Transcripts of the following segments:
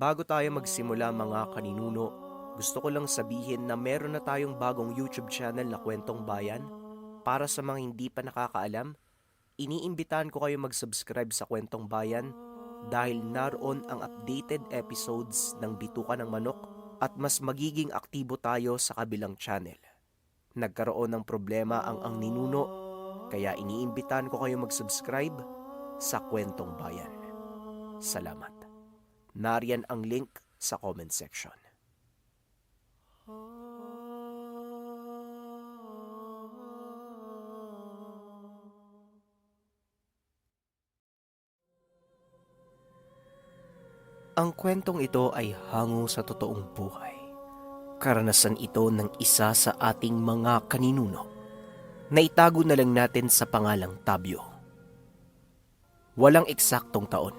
Bago tayo magsimula mga kaninuno, gusto ko lang sabihin na meron na tayong bagong YouTube channel na Kwentong Bayan. Para sa mga hindi pa nakakaalam, iniimbitahan ko kayo mag-subscribe sa Kwentong Bayan dahil naroon ang updated episodes ng Bituka ng Manok at mas magiging aktibo tayo sa kabilang channel. Nagkaroon ng problema ang ninuno, kaya iniimbitahan ko kayo mag-subscribe sa Kwentong Bayan. Salamat. Nariyan ang link sa comment section. Ang kwentong ito ay hango sa totoong buhay. Karanasan ito ng isa sa ating mga kaninuno na itago na lang natin sa pangalang Tabyo. Walang eksaktong taon.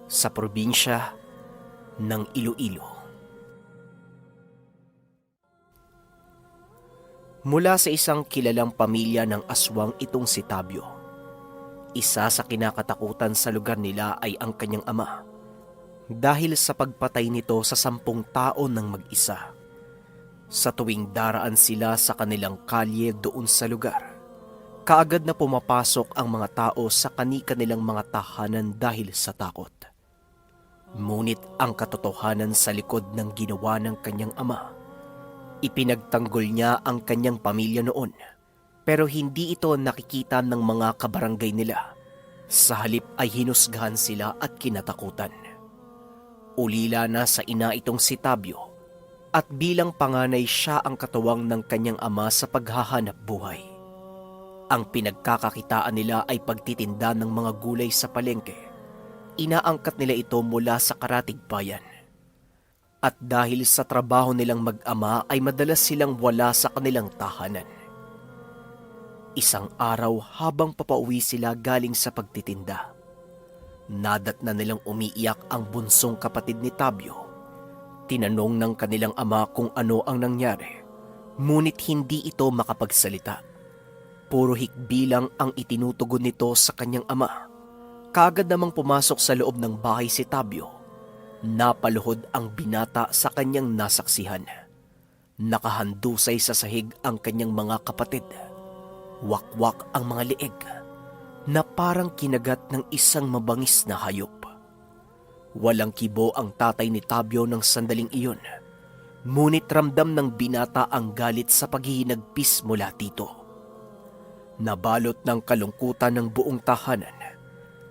Sa probinsya ng Iloilo. Mula sa isang kilalang pamilya ng aswang itong si Tabyo. Isa sa kinakatakutan sa lugar nila ay ang kanyang ama dahil sa pagpatay nito sa 10 taon ng mag-isa. Sa tuwing daraan sila sa kanilang kalye doon sa lugar, kaagad na pumapasok ang mga tao sa kani-kanilang mga tahanan dahil sa takot. Ngunit ang katotohanan sa likod ng ginawa ng kanyang ama, ipinagtanggol niya ang kanyang pamilya noon, pero hindi ito nakikita ng mga kabarangay nila. Sa halip ay hinusgahan sila at kinatakutan. Ulila na sa ina itong si Tabyo, at bilang panganay siya ang katuwang ng kanyang ama sa paghahanap buhay. Ang pinagkakakitaan nila ay pagtitinda ng mga gulay sa palengke. Inaangkat nila ito mula sa karatig bayan. At dahil sa trabaho nilang mag-ama ay madalas silang wala sa kanilang tahanan. Isang araw habang papauwi sila galing sa pagtitinda, nadatnan nilang umiiyak ang bunsong kapatid ni Tabyo. Tinanong ng kanilang ama kung ano ang nangyari, ngunit hindi ito makapagsalita. Puro hikbilang ang itinutugon nito sa kanyang ama. Kaagad namang pumasok sa loob ng bahay si Tabyo. Napaluhod ang binata sa kanyang nasaksihan. Nakahandusay sa sahig ang kanyang mga kapatid. Wakwak ang mga leeg na parang kinagat ng isang mabangis na hayop. Walang kibo ang tatay ni Tabyo ng sandaling iyon. Ngunit ramdam ng binata ang galit sa paghihinagpis mula dito. Nabalot ng kalungkutan ng buong tahanan.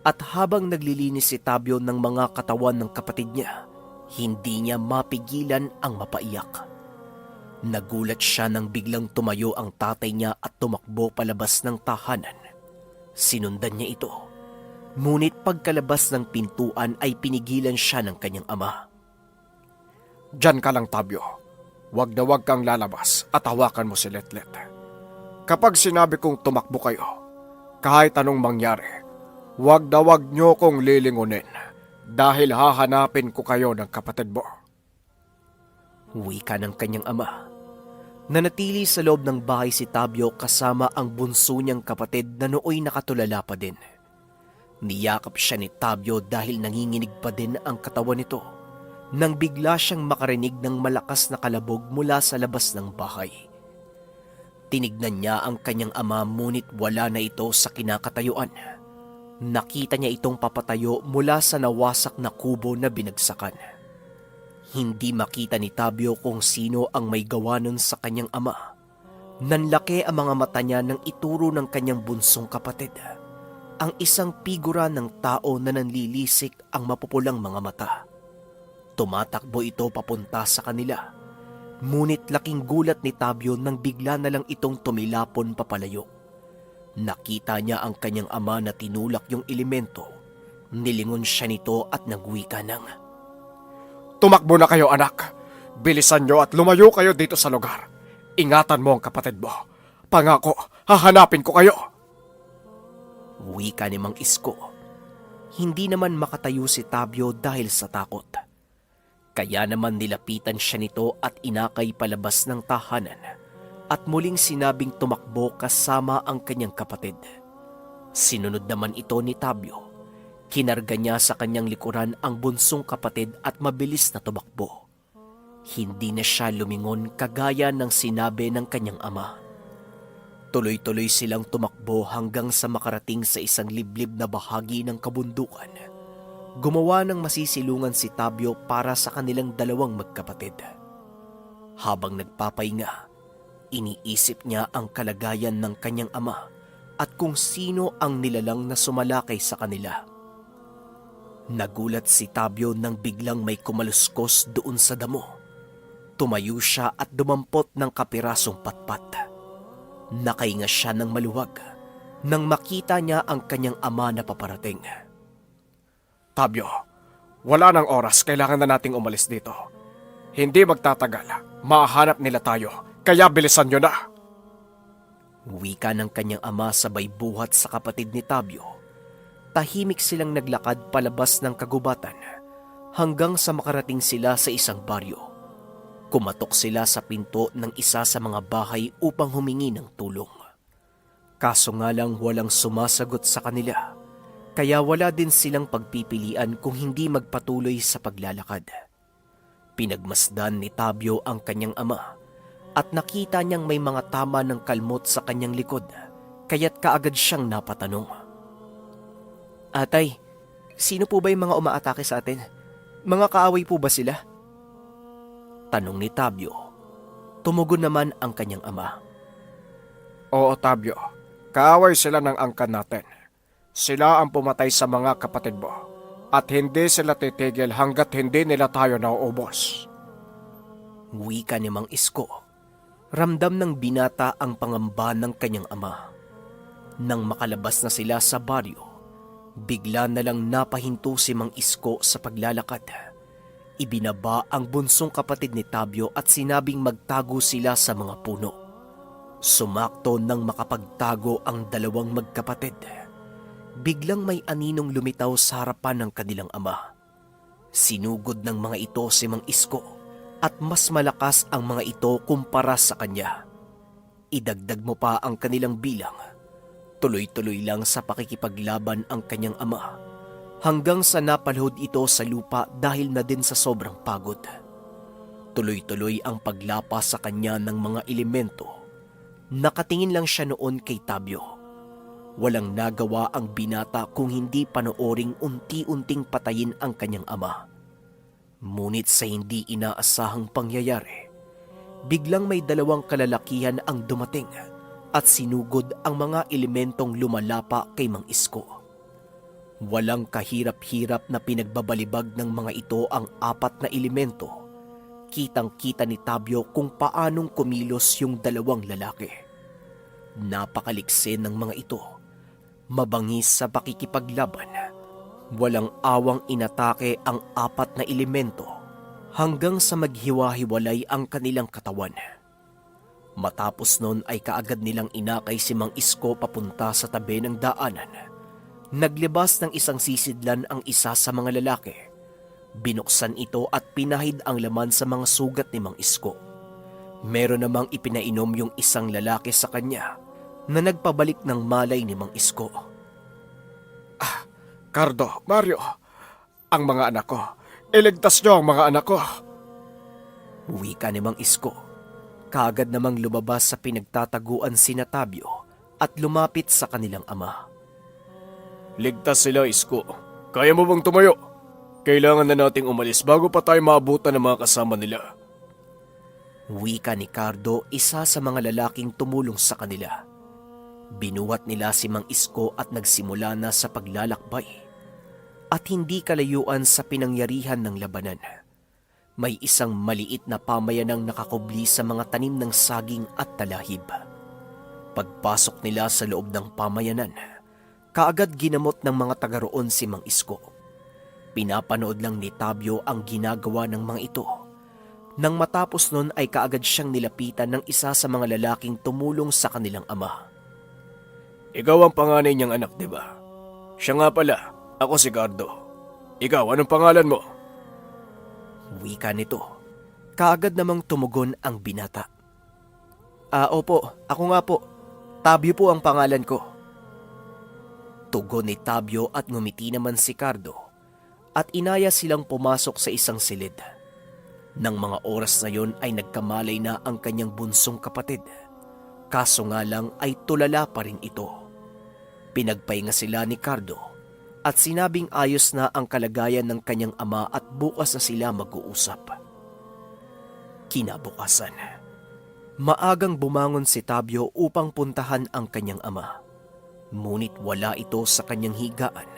At habang naglilinis si Tabyo ng mga katawan ng kapatid niya, hindi niya mapigilan ang mapaiyak. Nagulat siya nang biglang tumayo ang tatay niya at tumakbo palabas ng tahanan. Sinundan niya ito. Ngunit pagkalabas ng pintuan ay pinigilan siya ng kanyang ama. Diyan ka lang, Tabyo. Huwag na huwag kang lalabas at hawakan mo si Letlet. Kapag sinabi kong tumakbo kayo, kahit anong mangyari, huwag na huwag niyo kong lilingunin dahil hahanapin ko kayo ng kapatid mo. Wika ng kanyang ama. Nanatili sa loob ng bahay si Tabyo kasama ang bunso niyang kapatid na nooy nakatulala pa din. Niyakap siya ni Tabyo dahil nanginginig pa din ang katawan nito nang bigla siyang makarinig ng malakas na kalabog mula sa labas ng bahay. Tinignan niya ang kanyang ama ngunit wala na ito sa kinakatayuan. Nakita niya itong papatayo mula sa nawasak na kubo na binagsakan. Hindi makita ni Tabyo kung sino ang may gawa nun sa kanyang ama. Nanlaki ang mga mata niya nang ituro ng kanyang bunsong kapatid. Ang isang figura ng tao na nanlilisik ang mapupulang mga mata. Tumatakbo ito papunta sa kanila. Ngunit laking gulat ni Tabyo nang bigla na lang itong tumilapon papalayo. Nakita niya ang kanyang ama na tinulak yung elemento. Nilingon siya nito at nagwika ng, Tumakbo na kayo, anak. Bilisan niyo at lumayo kayo dito sa lugar. Ingatan mo ang kapatid mo. Pangako, hahanapin ko kayo. Wika ni Mang Isko. Hindi naman makatayo si Tabyo dahil sa takot. Kaya naman nilapitan siya nito at inakay palabas ng tahanan at muling sinabing tumakbo kasama ang kanyang kapatid. Sinunod naman ito ni Tabyo. Kinarga niya sa kanyang likuran ang bunsong kapatid at mabilis na tumakbo. Hindi na siya lumingon kagaya ng sinabi ng kanyang ama. Tuloy-tuloy silang tumakbo hanggang sa makarating sa isang liblib na bahagi ng kabundukan. Gumawa ng masisilungan si Tabyo para sa kanilang dalawang magkapatid. Habang nagpapahinga, iniisip niya ang kalagayan ng kanyang ama at kung sino ang nilalang na sumalakay sa kanila. Nagulat si Tabyo nang biglang may kumaluskos doon sa damo. Tumayo siya at dumampot ng kapirasong patpat. Nakahinga siya ng maluwag nang makita niya ang kanyang ama na paparating. Tabyo, wala nang oras, kailangan na nating umalis dito. Hindi magtatagal, mahanap nila tayo, kaya bilisan nyo na. Wika ng kanyang ama sabay buhat sa kapatid ni Tabyo. Tahimik silang naglakad palabas ng kagubatan hanggang sa makarating sila sa isang baryo. Kumatok sila sa pinto ng isa sa mga bahay upang humingi ng tulong. Kaso nga lang walang sumasagot sa kanila, kaya wala din silang pagpipilian kung hindi magpatuloy sa paglalakad. Pinagmasdan ni Tabyo ang kanyang ama at nakita niyang may mga tama ng kalmot sa kanyang likod, kaya't kaagad siyang napatanong. Atay, sino po ba yung mga umaatake sa atin? Mga kaaway po ba sila? Tanong ni Tabyo. Tumugon naman ang kanyang ama. Oo, Tabyo, kaaway sila ng angkan natin. Sila ang pumatay sa mga kapatid mo at hindi sila titigil hanggat hindi nila tayo nauubos. Wika ni Mang Isko. Ramdam ng binata ang pangamba ng kanyang ama. Nang makalabas na sila sa baryo, bigla na lang napahinto si Mang Isko sa paglalakad. Ibinaba ang bunsong kapatid ni Tabyo at sinabing magtago sila sa mga puno. Sumakto nang makapagtago ang dalawang magkapatid. Biglang may aninong lumitaw sa harapan ng kanilang ama. Sinugod ng mga ito si Mang Isko at mas malakas ang mga ito kumpara sa kanya. Idagdag mo pa ang kanilang bilang. Tuloy-tuloy lang sa pakikipaglaban ang kanyang ama hanggang sa napalhod ito sa lupa dahil na din sa sobrang pagod. Tuloy-tuloy ang paglapa sa kanya ng mga elemento. Nakatingin lang siya noon kay Tabyo. Walang nagawa ang binata kung hindi panooring unti-unting patayin ang kanyang ama. Ngunit sa hindi inaasahang pangyayari, biglang may dalawang kalalakihan ang dumating at sinugod ang mga elementong lumalapa kay Mang Isko. Walang kahirap-hirap na pinagbabalibag ng mga ito ang apat na elemento. Kitang-kita ni Tabyo kung paanong kumilos yung dalawang lalaki. Napakalikse ng mga ito. Mabangis sa pakikipaglaban. Walang awang inatake ang apat na elemento hanggang sa maghiwa-hiwalay ang kanilang katawan. Matapos nun ay kaagad nilang inakay si Mang Isko papunta sa tabi ng daanan. Naglibas ng isang sisidlan ang isa sa mga lalaki. Binuksan ito at pinahid ang laman sa mga sugat ni Mang Isko. Meron namang ipinainom yung isang lalaki sa kanya na nagpabalik ng malay ni Mang Isko. Cardo, Mario, ang mga anak ko. Iligtas niyo ang mga anak ko. Wika ni Mang Isko. Kaagad namang lumabas sa pinagtataguan sina Tabyo at lumapit sa kanilang ama. Ligtas sila, Isko. Kaya mo bang tumayo? Kailangan na nating umalis bago pa tayo maabutan ng mga kasama nila. Wika ni Cardo, isa sa mga lalaking tumulong sa kanila. Binuhat nila si Mang Isko at nagsimula na sa paglalakbay. At hindi kalayuan sa pinangyarihan ng labanan. May isang maliit na pamayanang nakakubli sa mga tanim ng saging at talahib. Pagpasok nila sa loob ng pamayanan, kaagad ginamot ng mga taga roon si Mang Isko. Pinapanood lang ni Tabyo ang ginagawa ng mga ito. Nang matapos nun ay kaagad siyang nilapitan ng isa sa mga lalaking tumulong sa kanilang ama. Ikaw ang panganay niyang anak, di ba? Siya nga pala, ako si Gardo. Ikaw, anong pangalan mo? Wika nito. Kaagad namang tumugon ang binata. Opo, ako nga po. Tabyo po ang pangalan ko. Tugon ni Tabyo at ngumiti naman si Cardo at inaya silang pumasok sa isang silid. Nang mga oras na yon ay nagkamalay na ang kanyang bunsong kapatid. Kaso nga lang ay tulala pa rin ito. Pinagpahinga sila ni Cardo at sinabing ayos na ang kalagayan ng kanyang ama at bukas na sila mag-uusap. Kinabukasan, maagang bumangon si Tabyo upang puntahan ang kanyang ama. Ngunit wala ito sa kanyang higaan.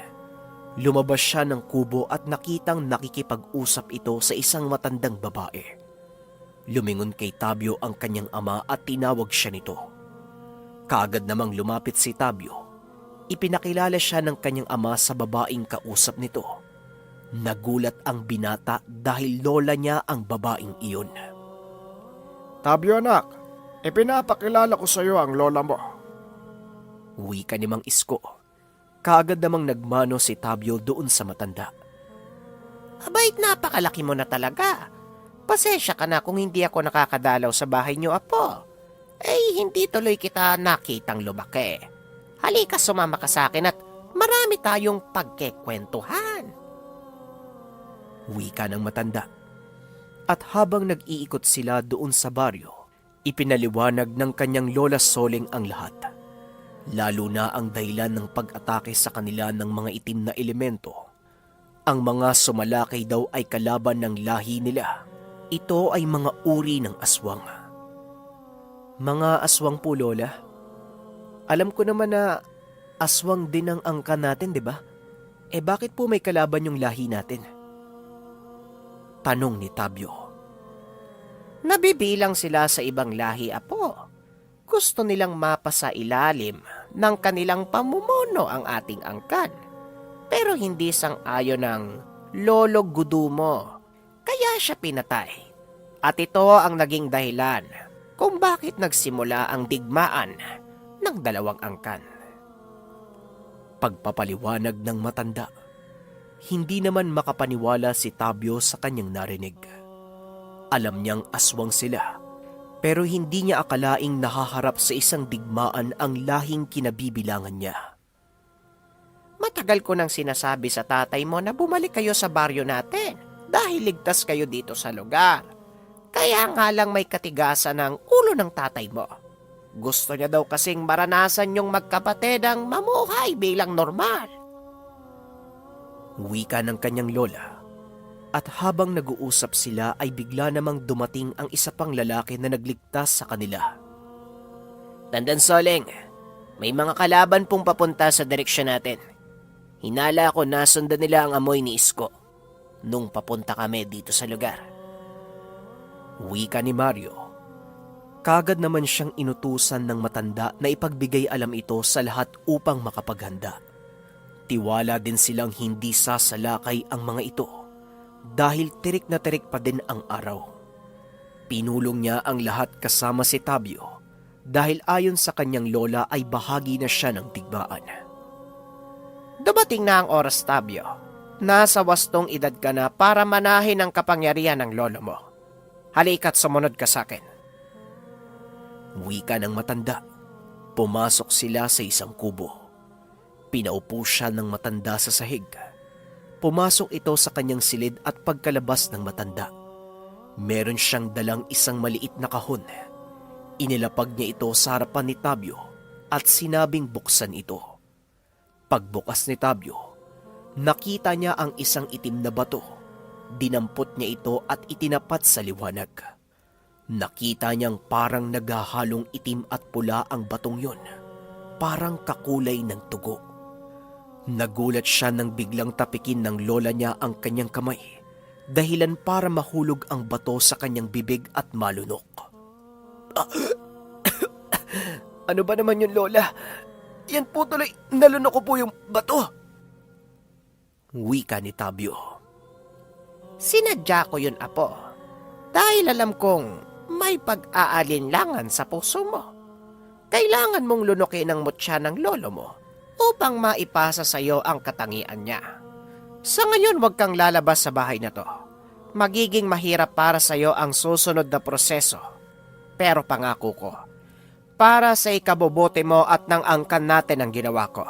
Lumabas siya ng kubo at nakitang nakikipag-usap ito sa isang matandang babae. Lumingon kay Tabyo ang kanyang ama at tinawag siya nito. Kaagad namang lumapit si Tabyo. Ipinakilala siya ng kanyang ama sa babaeng kausap nito. Nagulat ang binata dahil lola niya ang babaeng iyon. Tabyo anak, ipinapakilala ko sa iyo ang lola mo. Wika ni Mang Isko. Kaagad namang nagmano si Tabyo doon sa matanda. Abait, napakalaki mo na talaga. Pasensya ka na kung hindi ako nakakadalaw sa bahay niyo, apo. Hindi tuloy kita nakitang lumaki. Halika, sumama ka sa akin at marami tayong pagkekwentuhan. Wika ng matanda. At habang nag-iikot sila doon sa baryo, ipinaliwanag ng kanyang lola Soling ang lahat. Lalo na ang dahilan ng pag-atake sa kanila ng mga itim na elemento. Ang mga sumalakay daw ay kalaban ng lahi nila. Ito ay mga uri ng aswang. Mga aswang po, lola? Alam ko naman na aswang din ang angkan natin, di ba? Bakit po may kalaban yung lahi natin? Tanong ni Tabyo. Nabibilang sila sa ibang lahi, apo. Gusto nilang mapasa ilalim ng kanilang pamumuno ang ating angkan. Pero hindi sang-ayon ng Lolo Gudumo. Kaya siya pinatay. At ito ang naging dahilan kung bakit nagsimula ang digmaan ng dalawang angkan. Pagpapaliwanag ng matanda, hindi naman makapaniwala si Tabyo sa kanyang narinig. Alam niyang aswang sila, pero hindi niya akalaing nahaharap sa isang digmaan ang lahing kinabibilangan niya. Matagal ko nang sinasabi sa tatay mo na bumalik kayo sa baryo natin dahil ligtas kayo dito sa lugar. Kaya nga lang may katigasan ng ulo ng tatay mo. Gusto niya daw kasing maranasan yung magkapatid ang mamuhay bilang normal. Wika ng kanyang lola. At habang nag-uusap sila ay bigla namang dumating ang isa pang lalaki na nagligtas sa kanila. Tandang Soling, may mga kalaban pong papunta sa direksyon natin. Hinala ko na sundan nila ang amoy ni Isko nung papunta kami dito sa lugar. Wika ni Mario. Kagad naman siyang inutusan ng matanda na ipagbigay alam ito sa lahat upang makapaghanda. Tiwala din silang hindi sasalakay ang mga ito dahil tirik na tirik pa din ang araw. Pinulong niya ang lahat kasama si Tabyo dahil ayon sa kanyang lola ay bahagi na siya ng digmaan. Dumating na ang oras, Tabyo. Nasa wastong edad ka na para manahin ang kapangyarihan ng lolo mo. Halika't sumunod ka sa akin. Wika ng matanda. Pumasok sila sa isang kubo. Pinaupo siya ng matanda sa sahig. Pumasok ito sa kanyang silid at pagkalabas ng matanda, meron siyang dalang isang maliit na kahon. Inilapag niya ito sa harapan ni Tabyo at sinabing buksan ito. Pagbukas ni Tabyo, nakita niya ang isang itim na bato. Dinampot niya ito at itinapat sa liwanag. Nakita niyang parang naghahalong itim at pula ang batong yon, parang kakulay ng tugo. Nagulat siya nang biglang tapikin ng lola niya ang kanyang kamay, dahilan para mahulog ang bato sa kanyang bibig at malunok. Ano ba naman yun, lola? Yan po tuloy, nalunok ko po yung bato. Wika ni Tabyo. Sinadya ko yun, apo. Dahil alam kong may pag-aalinlangan sa puso mo. Kailangan mong lunukin ang mutya ng lolo mo upang maipasa sa iyo ang katangian niya. Sa ngayon, huwag kang lalabas sa bahay na to. Magiging mahirap para sa iyo ang susunod na proseso. Pero pangako ko, para sa ikabubuti mo at nang angkan natin ang ginawa ko.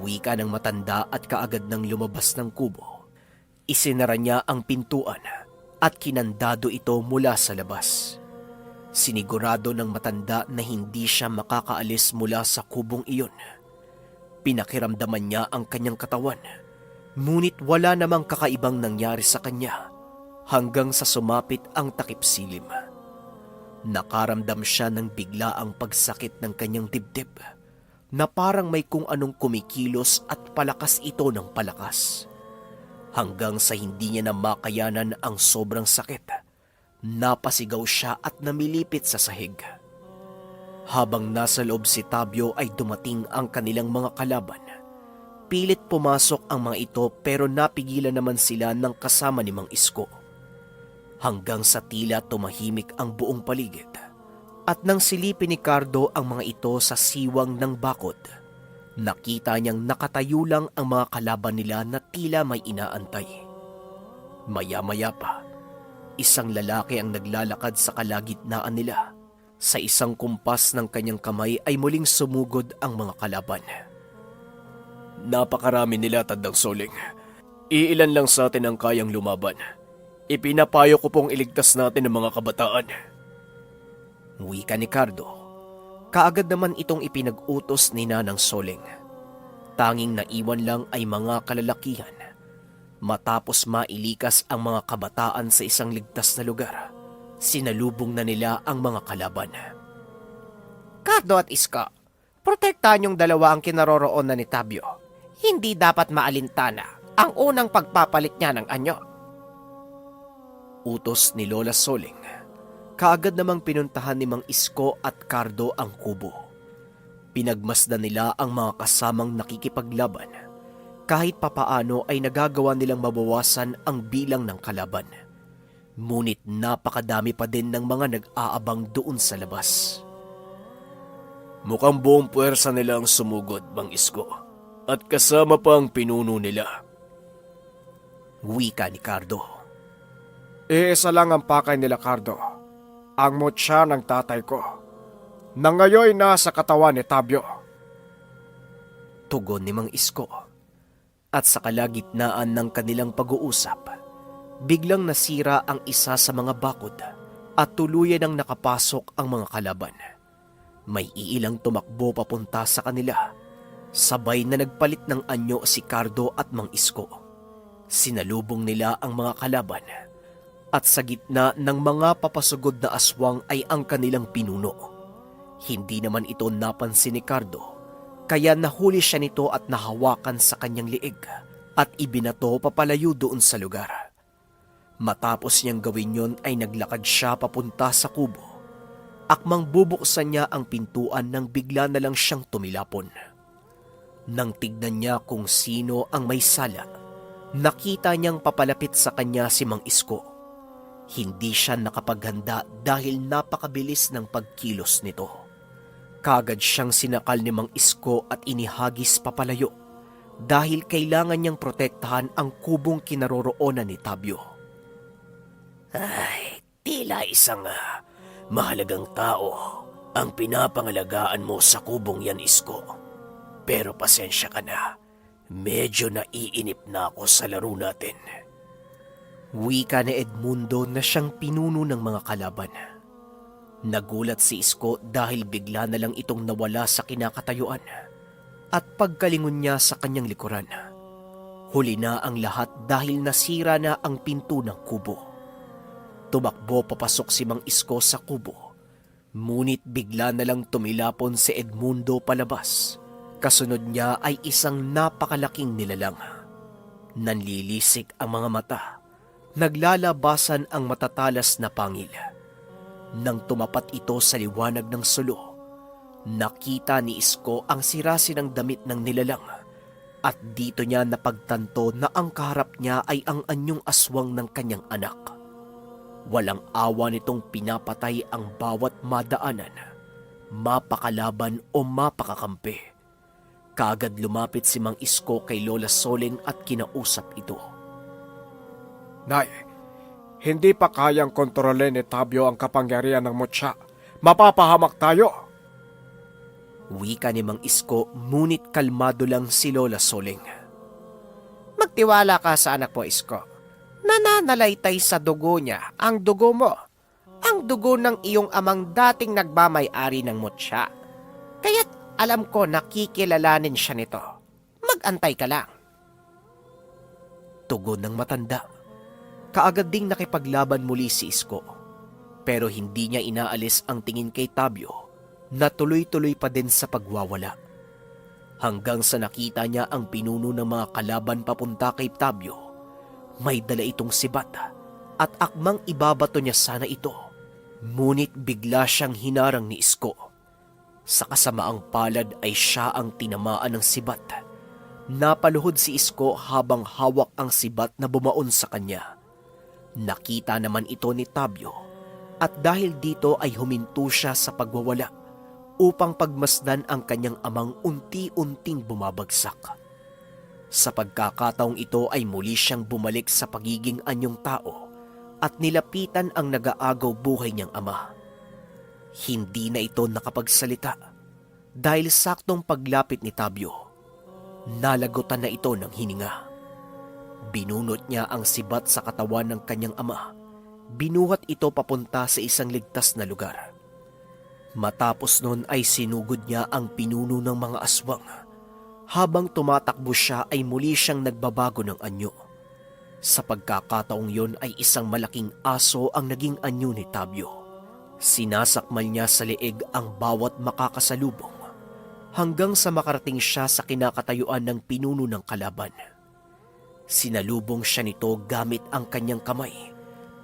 Wika ng matanda at kaagad nang lumabas ng kubo. Isinara niya ang pintuan at kinandado ito mula sa labas. Sinigurado ng matanda na hindi siya makakaalis mula sa kubong iyon. Pinakiramdaman niya ang kanyang katawan, ngunit wala namang kakaibang nangyari sa kanya hanggang sa sumapit ang takip silim. Nakaramdam siya ng biglaang pagsakit ng kanyang dibdib na parang may kung anong kumikilos at palakas ito ng palakas. Hanggang sa hindi niya na makayanan ang sobrang sakit, napasigaw siya at namilipit sa sahig. Habang nasa loob si Tabyo ay dumating ang kanilang mga kalaban. Pilit pumasok ang mga ito pero napigilan naman sila ng kasama ni Mang Isko. Hanggang sa tila tumahimik ang buong paligid. At nang silipin ni Cardo ang mga ito sa siwang ng bakod, nakita niyang nakatayo lang ang mga kalaban nila na tila may inaantay. Maya-maya pa, isang lalaki ang naglalakad sa kalagitnaan nila. Sa isang kumpas ng kanyang kamay ay muling sumugod ang mga kalaban. Napakarami nila, Tandang Soling. Iilan lang sa atin ang kayang lumaban. Ipinapayo ko pong iligtas natin ang mga kabataan. Wika ni Cardo. Kaagad naman itong ipinag-utos ni Nanang Soling. Tanging naiwan lang ay mga kalalakihan. Matapos mailikas ang mga kabataan sa isang ligtas na lugar, sinalubong na nila ang mga kalaban. Cardo at Iska, protektahan yung dalawa ang kinaroroonan ni Tabyo. Hindi dapat maalintana ang unang pagpapalit niya ng anyo. Utos ni Lola Soling. Kaagad namang pinuntahan ni Mang Isko at Cardo ang kubo. Pinagmasdan nila ang mga kasamang nakikipaglaban. Kahit papaano ay nagagawa nilang mabawasan ang bilang ng kalaban. Ngunit napakadami pa din ng mga nag-aabang doon sa labas. Mukhang buong puwersa nila ang sumugod, Mang Isko. At kasama pa ang pinuno nila. Wika ni Cardo. Iisa lang ang pakay nila, Cardo. Ang mutya ng tatay ko, na ngayon nasa katawan ni Tabyo. Tugon ni Mang Isko. At sa kalagitnaan ng kanilang pag-uusap, biglang nasira ang isa sa mga bakod at tuluyan ang nakapasok ang mga kalaban. May iilang tumakbo papunta sa kanila. Sabay na nagpalit ng anyo si Cardo at Mang Isko. Sinalubong nila ang mga kalaban. At sa gitna ng mga papasugod na aswang ay ang kanilang pinuno. Hindi naman ito napansin ni Cardo, kaya nahuli siya nito at nahawakan sa kanyang liig at ibinato papalayo doon sa lugar. Matapos niyang gawin yon ay naglakad siya papunta sa kubo. Akmang bubuksan niya ang pintuan nang bigla na lang siyang tumilapon. Nang tignan niya kung sino ang may sala, nakita niyang papalapit sa kanya si Mang Isko. Hindi siya nakapaghanda dahil napakabilis ng pagkilos nito. Kagad siyang sinakal ni Mang Isko at inihagis papalayo dahil kailangan niyang protektahan ang kubong kinaroroonan ni Tabyo. Ay, tila isang mahalagang tao ang pinapangalagaan mo sa kubong yan, Isko. Pero pasensya ka na, medyo naiinip na ako sa laro natin. Wika ni Edmundo na siyang pinuno ng mga kalaban. Nagulat si Isko dahil bigla na lang itong nawala sa kinakatayuan at pagkalingon niya sa kanyang likuran. Huli na ang lahat dahil nasira na ang pinto ng kubo. Tumakbo papasok si Mang Isko sa kubo. Ngunit bigla na lang tumilapon si Edmundo palabas. Kasunod niya ay isang napakalaking nilalang. Nanlilisik ang mga mata. Naglalabasan ang matatalas na pangil. Nang tumapat ito sa liwanag ng sulo, nakita ni Isko ang sirasin ng damit ng nilalang at dito niya napagtanto na ang kaharap niya ay ang anyong aswang ng kanyang anak. Walang awa nitong pinapatay ang bawat madaanan, mapakalaban o mapakakampi. Kaagad lumapit si Mang Isko kay Lola Soling at kinausap ito. Nay, hindi pa kayang kontrolin ni Tabyo ang kapangyarihan ng mutya. Mapapahamak tayo. Wika ni Mang Isko, ngunit kalmado lang si Lola Soling. Magtiwala ka sa anak mo, Isko. Nananalaytay sa dugo niya ang dugo mo. Ang dugo ng iyong amang dating nagmamay-ari ng mutya. Kaya't alam ko nakikilalanin siya nito. Mag-antay ka lang. Tugon ng matanda. Kaagad ding nakipaglaban muli si Isko. Pero hindi niya inaalis ang tingin kay Tabyo na tuloy-tuloy pa din sa pagwawala. Hanggang sa nakita niya ang pinuno ng mga kalaban papunta kay Tabyo. May dala itong sibat at akmang ibabato niya sana ito. Ngunit bigla siyang hinarang ni Isko. Sa kasamaang palad ay siya ang tinamaan ng sibat. Napaluhod si Isko habang hawak ang sibat na bumaon sa kanya. Nakita naman ito ni Tabyo at dahil dito ay huminto siya sa pagwawala upang pagmasdan ang kanyang amang unti-unting bumabagsak. Sa pagkakataong ito ay muli siyang bumalik sa pagiging anyong tao at nilapitan ang nag-aagaw buhay niyang ama. Hindi na ito nakapagsalita dahil saktong paglapit ni Tabyo, nalagutan na ito ng hininga. Binunot niya ang sibat sa katawan ng kanyang ama. Binuhat ito papunta sa isang ligtas na lugar. Matapos nun ay sinugod niya ang pinuno ng mga aswang. Habang tumatakbo siya ay muli siyang nagbabago ng anyo. Sa pagkakataong yon ay isang malaking aso ang naging anyo ni Tabyo. Sinasakmal niya sa leeg ang bawat makakasalubong hanggang sa makarating siya sa kinakatayuan ng pinuno ng kalaban. Sinalubong siya nito gamit ang kanyang kamay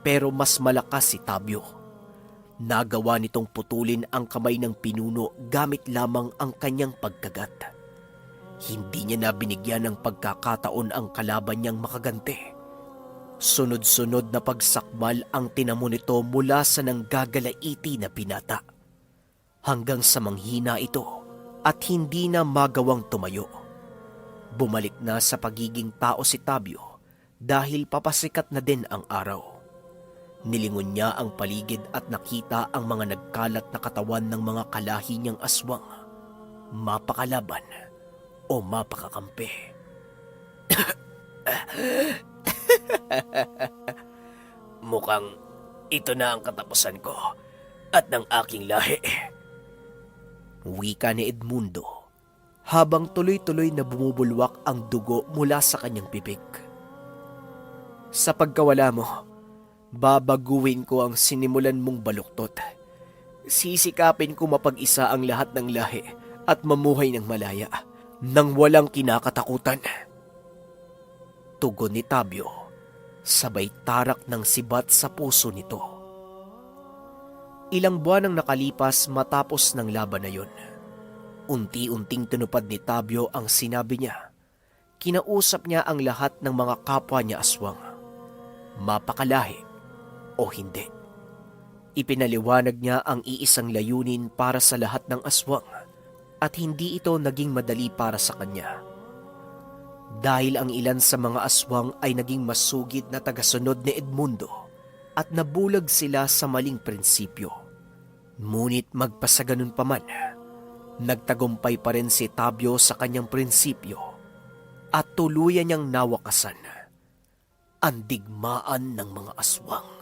pero mas malakas si Tabyo. Nagawa nitong putulin ang kamay ng pinuno gamit lamang ang kanyang pagkagat. Hindi niya na binigyan ng pagkakataon ang kalaban niyang makaganti. Sunod-sunod na pagsakmal ang tinamo nito mula sa nanggagalaiti na binata. Hanggang sa manghina ito at hindi na magawang tumayo. Bumalik na sa pagiging tao si Tabyo dahil papasikat na din ang araw. Nilingon niya ang paligid at nakita ang mga nagkalat na katawan ng mga kalahi niyang aswang. Mapakalaban o mapakakampi. Mukhang ito na ang katapusan ko at ng aking lahi. Wika ni Edmundo habang tuloy-tuloy na bumubulwak ang dugo mula sa kanyang bibig. Sa pagkawala mo, babaguhin ko ang sinimulan mong baluktot. Sisikapin ko mapag-isa ang lahat ng lahi at mamuhay ng malaya nang walang kinakatakutan. Tugon ni Tabyo, sabay tarak ng sibat sa puso nito. Ilang buwan ang nakalipas matapos ng laban na yun. Unti-unting tinupad ni Tabyo ang sinabi niya. Kinausap niya ang lahat ng mga kapwa niya aswang. Mapakalahi o hindi. Ipinaliwanag niya ang iisang layunin para sa lahat ng aswang at hindi ito naging madali para sa kanya. Dahil ang ilan sa mga aswang ay naging masugid na tagasunod ni Edmundo at nabulag sila sa maling prinsipyo. Ngunit magpasaganon pa man, nagtagumpay pa rin si Tabyo sa kanyang prinsipyo at tuluyan niyang nawakasan ang digmaan ng mga aswang.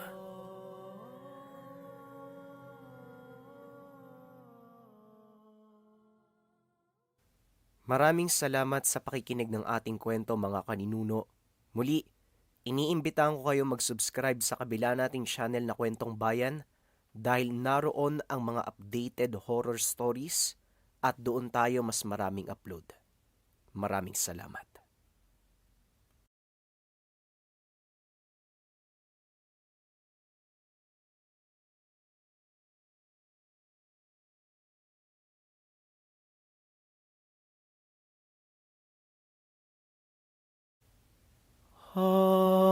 Maraming salamat sa pakikinig ng ating kwento mga kaninuno. Muli, iniimbitahan ko kayo mag-subscribe sa kabila nating channel na Kwentong Bayan dahil naroon ang mga updated horror stories at doon tayo mas maraming upload. Maraming salamat. Ah.